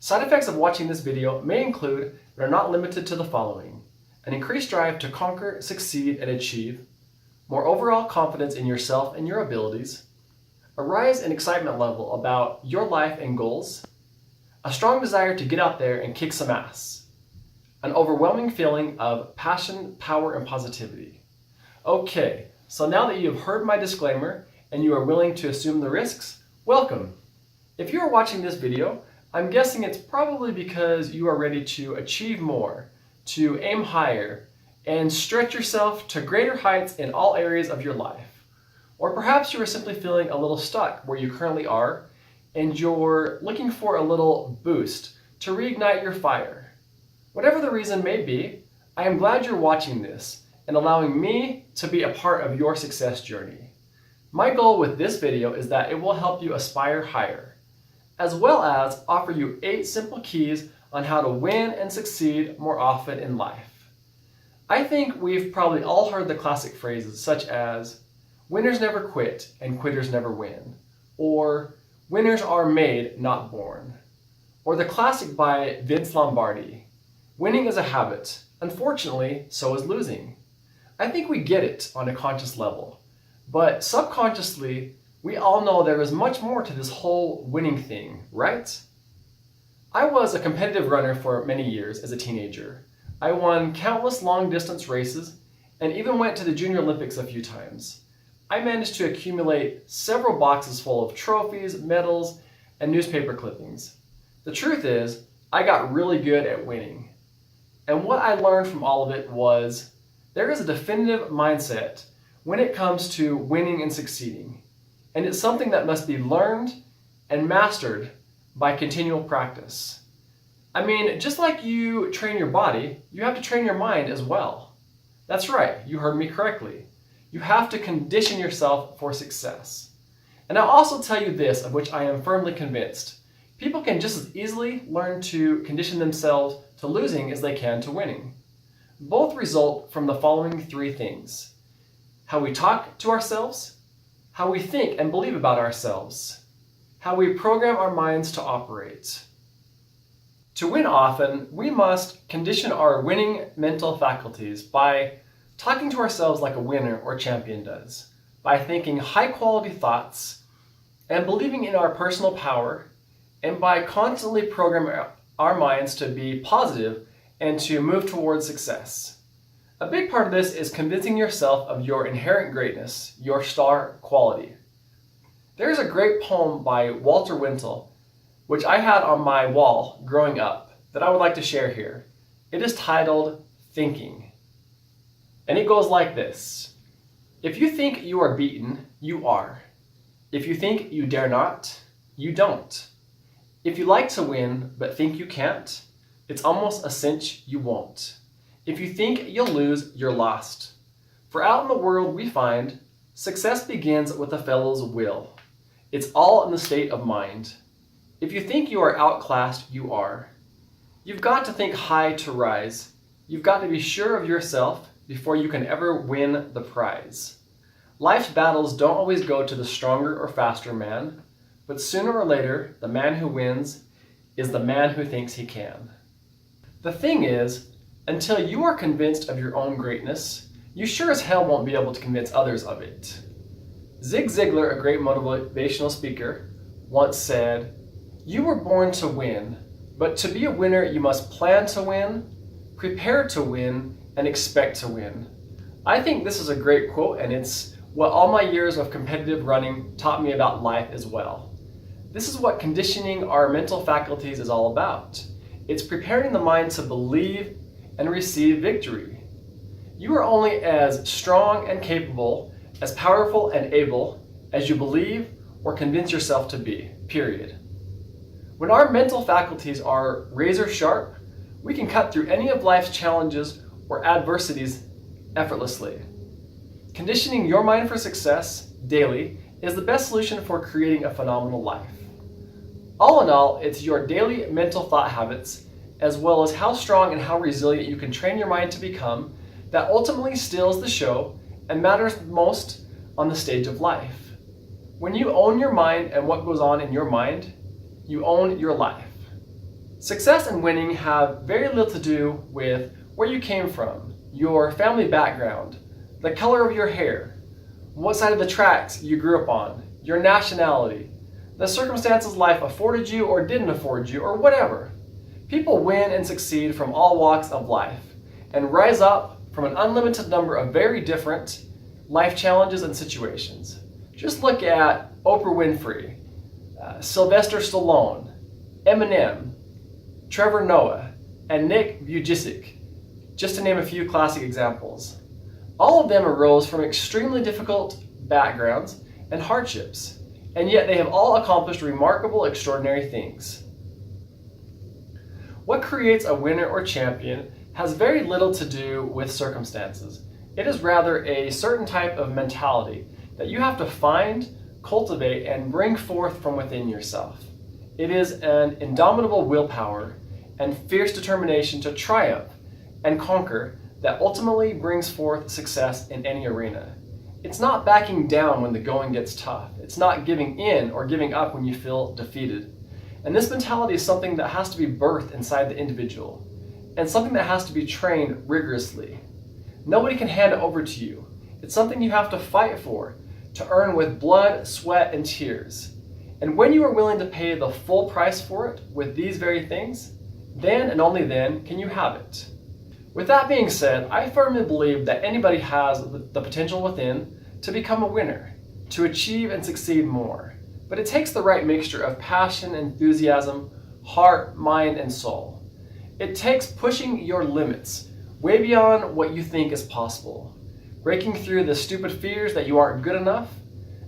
Side effects of watching this video may include, but are not limited to, the following: an increased drive to conquer, succeed, and achieve, more overall confidence in yourself and your abilities, a rise in excitement level about your life and goals, a strong desire to get out there and kick some ass, an overwhelming feeling of passion, power, and positivity. Okay, so now that you have heard my disclaimer and you are willing to assume the risks, welcome. If you are watching this video, I'm guessing it's probably because you are ready to achieve more, to aim higher, and stretch yourself to greater heights in all areas of your life. Or perhaps you are simply feeling a little stuck where you currently are, and you're looking for a little boost to reignite your fire. Whatever the reason may be, I am glad you're watching this and allowing me to be a part of your success journey. My goal with this video is that it will help you aspire higher, as well as offer you 8 simple keys on how to win and succeed more often in life. I think we've probably all heard the classic phrases such as, winners never quit and quitters never win, or winners are made, not born. Or the classic by Vince Lombardi, winning is a habit, unfortunately, so is losing. I think we get it on a conscious level, but subconsciously, we all know there is much more to this whole winning thing, right? I was a competitive runner for many years as a teenager. I won countless long-distance races and even went to the Junior Olympics a few times. I managed to accumulate several boxes full of trophies, medals, and newspaper clippings. The truth is, I got really good at winning. And what I learned from all of it was, there is a definitive mindset when it comes to winning and succeeding. And it's something that must be learned and mastered by continual practice. I mean, just like you train your body, you have to train your mind as well. That's right, you heard me correctly. You have to condition yourself for success. And I'll also tell you this, of which I am firmly convinced. People can just as easily learn to condition themselves to losing as they can to winning. Both result from the following 3 things: how we talk to ourselves, how we think and believe about ourselves, how we program our minds to operate. To win often, we must condition our winning mental faculties by talking to ourselves like a winner or champion does, by thinking high-quality thoughts and believing in our personal power, and by constantly programming our minds to be positive and to move towards success. A big part of this is convincing yourself of your inherent greatness, your star quality. There's a great poem by Walter Wintle, which I had on my wall growing up, that I would like to share here. It is titled, Thinking. And it goes like this: if you think you are beaten, you are. If you think you dare not, you don't. If you like to win but think you can't, it's almost a cinch you won't. If you think you'll lose, you're lost. For out in the world we find, success begins with a fellow's will. It's all in the state of mind. If you think you are outclassed, you are. You've got to think high to rise. You've got to be sure of yourself before you can ever win the prize. Life's battles don't always go to the stronger or faster man, but sooner or later, the man who wins is the man who thinks he can. The thing is, until you are convinced of your own greatness, you sure as hell won't be able to convince others of it. Zig Ziglar, a great motivational speaker, once said, "You were born to win, but to be a winner you must plan to win, prepare to win, and expect to win." I think this is a great quote, and it's what all my years of competitive running taught me about life as well. This is what conditioning our mental faculties is all about. It's preparing the mind to believe and receive victory. You are only as strong and capable, as powerful and able as you believe or convince yourself to be, period. When our mental faculties are razor sharp, we can cut through any of life's challenges or adversities effortlessly. Conditioning your mind for success daily is the best solution for creating a phenomenal life. All in all, it's your daily mental thought habits, as well as how strong and how resilient you can train your mind to become, that ultimately steals the show and matters most on the stage of life. When you own your mind and what goes on in your mind, you own your life. Success and winning have very little to do with where you came from, your family background, the color of your hair, what side of the tracks you grew up on, your nationality, the circumstances life afforded you or didn't afford you, or whatever. People win and succeed from all walks of life and rise up from an unlimited number of very different life challenges and situations. Just look at Oprah Winfrey, Sylvester Stallone, Eminem, Trevor Noah, and Nick Vujicic, just to name a few classic examples. All of them arose from extremely difficult backgrounds and hardships, and yet they have all accomplished remarkable, extraordinary things. What creates a winner or champion has very little to do with circumstances. It is rather a certain type of mentality that you have to find, cultivate, and bring forth from within yourself. It is an indomitable willpower and fierce determination to triumph and conquer that ultimately brings forth success in any arena. It's not backing down when the going gets tough. It's not giving in or giving up when you feel defeated. And this mentality is something that has to be birthed inside the individual, and something that has to be trained rigorously. Nobody can hand it over to you. It's something you have to fight for, to earn with blood, sweat, and tears. And when you are willing to pay the full price for it with these very things, then and only then can you have it. With that being said, I firmly believe that anybody has the potential within to become a winner, to achieve and succeed more. But it takes the right mixture of passion, enthusiasm, heart, mind, and soul. It takes pushing your limits way beyond what you think is possible, breaking through the stupid fears that you aren't good enough,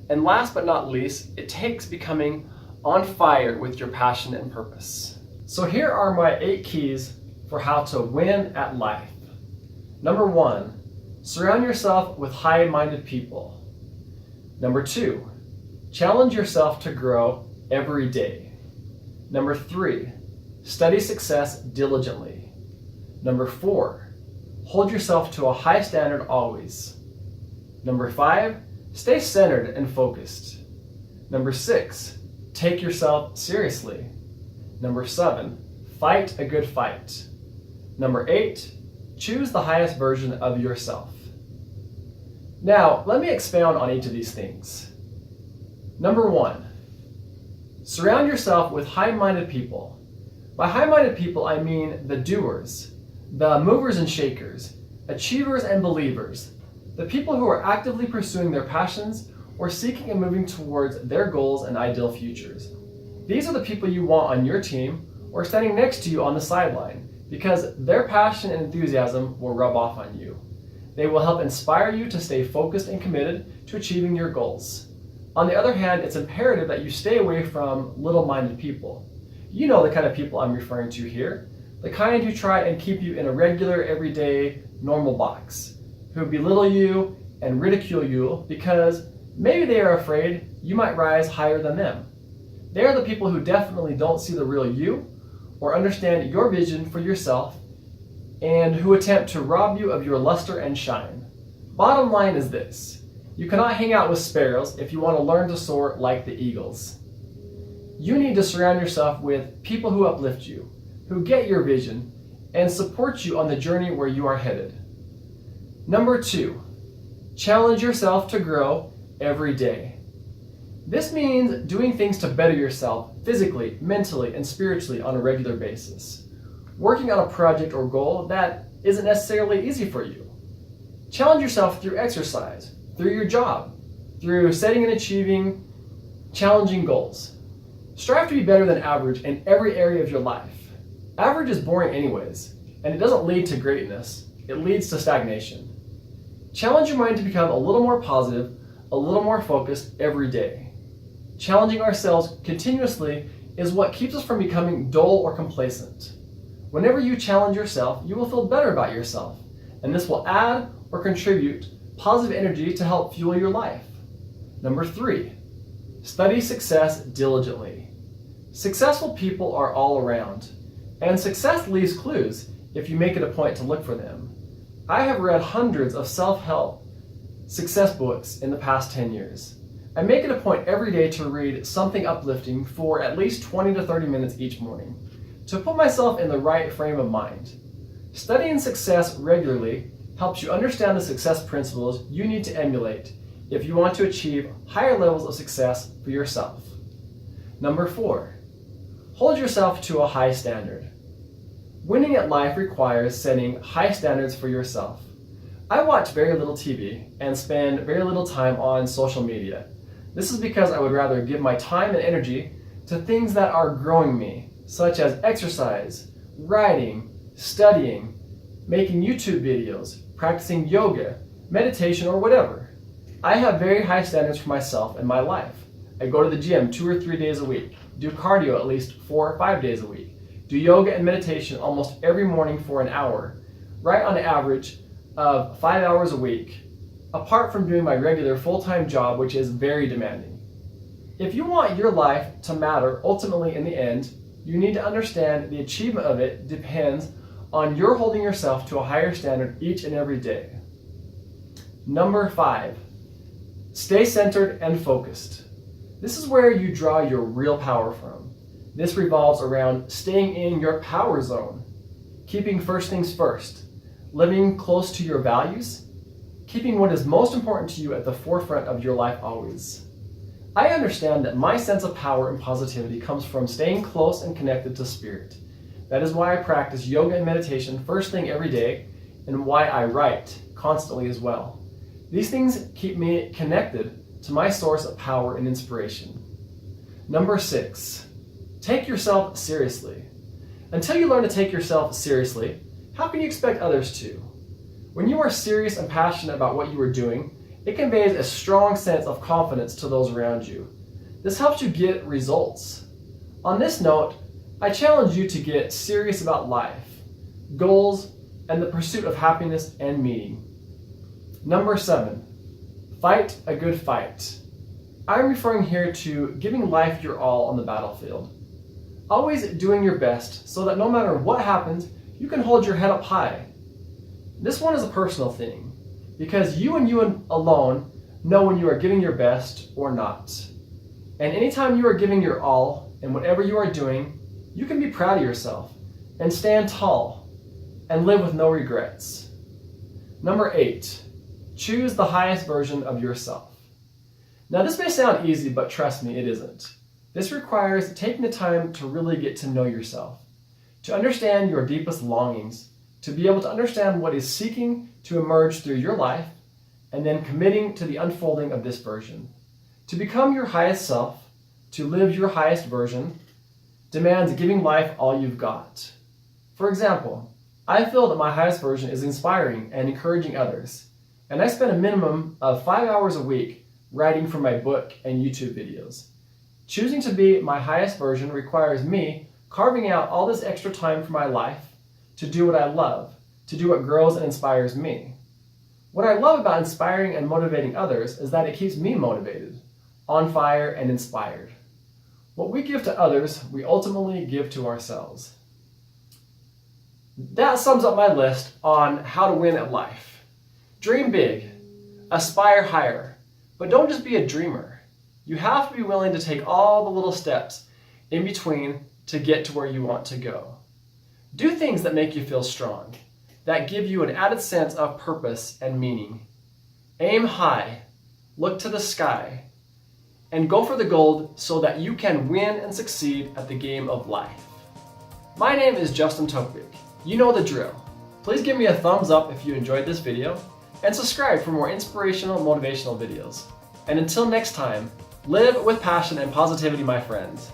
and last but not least, it takes becoming on fire with your passion and purpose. So here are my 8 keys for how to win at life. Number 1, surround yourself with high-minded people. Number 2, challenge yourself to grow every day. Number 3, study success diligently. Number 4, hold yourself to a high standard always. Number 5, stay centered and focused. Number 6, take yourself seriously. Number 7, fight a good fight. Number 8, choose the highest version of yourself. Now, let me expound on each of these things. Number 1, surround yourself with high-minded people. By high-minded people, I mean the doers, the movers and shakers, achievers and believers, the people who are actively pursuing their passions or seeking and moving towards their goals and ideal futures. These are the people you want on your team or standing next to you on the sideline, because their passion and enthusiasm will rub off on you. They will help inspire you to stay focused and committed to achieving your goals. On the other hand, it's imperative that you stay away from little-minded people. You know the kind of people I'm referring to here, the kind who try and keep you in a regular, everyday, normal box, who belittle you and ridicule you because maybe they are afraid you might rise higher than them. They are the people who definitely don't see the real you or understand your vision for yourself and who attempt to rob you of your luster and shine. Bottom line is this: you cannot hang out with sparrows if you want to learn to soar like the eagles. You need to surround yourself with people who uplift you, who get your vision, and support you on the journey where you are headed. Number 2, challenge yourself to grow every day. This means doing things to better yourself physically, mentally, and spiritually on a regular basis. Working on a project or goal that isn't necessarily easy for you. Challenge yourself through exercise, through your job, through setting and achieving challenging goals. Strive to be better than average in every area of your life. Average is boring anyways, and it doesn't lead to greatness. It leads to stagnation. Challenge your mind to become a little more positive, a little more focused every day. Challenging ourselves continuously is what keeps us from becoming dull or complacent. Whenever you challenge yourself, you will feel better about yourself, and this will add or contribute positive energy to help fuel your life. Number 3, study success diligently. Successful people are all around, and success leaves clues if you make it a point to look for them. I have read hundreds of self-help success books in the past 10 years. I make it a point every day to read something uplifting for at least 20 to 30 minutes each morning. to put myself in the right frame of mind. Studying success regularly helps you understand the success principles you need to emulate if you want to achieve higher levels of success for yourself. Number 4, hold yourself to a high standard. Winning at life requires setting high standards for yourself. I watch very little TV and spend very little time on social media. This is because I would rather give my time and energy to things that are growing me, such as exercise, writing, studying, making YouTube videos, practicing yoga, meditation, or whatever. I have very high standards for myself and my life. I go to the gym 2 or 3 days a week, do cardio at least 4 or 5 days a week, do yoga and meditation almost every morning for an hour, right on average of 5 hours a week, apart from doing my regular full-time job, which is very demanding. If you want your life to matter ultimately in the end, you need to understand the achievement of it depends on your holding yourself to a higher standard each and every day. Number 5, stay centered and focused. This is where you draw your real power from. This revolves around staying in your power zone, keeping first things first, living close to your values, keeping what is most important to you at the forefront of your life always. I understand that my sense of power and positivity comes from staying close and connected to spirit. That is why I practice yoga and meditation first thing every day, and why I write constantly as well. These things keep me connected to my source of power and inspiration. Number 6, take yourself seriously. Until you learn to take yourself seriously, how can you expect others to? When you are serious and passionate about what you are doing, it conveys a strong sense of confidence to those around you. This helps you get results. On this note, I challenge you to get serious about life, goals, and the pursuit of happiness and meaning. Number 7, fight a good fight. I'm referring here to giving life your all on the battlefield. Always doing your best so that no matter what happens, you can hold your head up high. This one is a personal thing, because you alone know when you are giving your best or not. And anytime you are giving your all in whatever you are doing, you can be proud of yourself and stand tall and live with no regrets. Number 8, choose the highest version of yourself. Now this may sound easy, but trust me, it isn't. This requires taking the time to really get to know yourself, to understand your deepest longings, to be able to understand what is seeking to emerge through your life, and then committing to the unfolding of this version. To become your highest self, to live your highest version, demands giving life all you've got. For example, I feel that my highest version is inspiring and encouraging others, and I spend a minimum of 5 hours a week writing for my book and YouTube videos. Choosing to be my highest version requires me carving out all this extra time for my life to do what I love, to do what grows and inspires me. What I love about inspiring and motivating others is that it keeps me motivated, on fire, and inspired. What we give to others, we ultimately give to ourselves. That sums up my list on how to win at life. Dream big, aspire higher, but don't just be a dreamer. You have to be willing to take all the little steps in between to get to where you want to go. Do things that make you feel strong, that give you an added sense of purpose and meaning. Aim high, look to the sky, and go for the gold so that you can win and succeed at the game of life. My name is Justin Topik. You know the drill. Please give me a thumbs up if you enjoyed this video, and subscribe for more inspirational, motivational videos. And until next time, live with passion and positivity, my friends.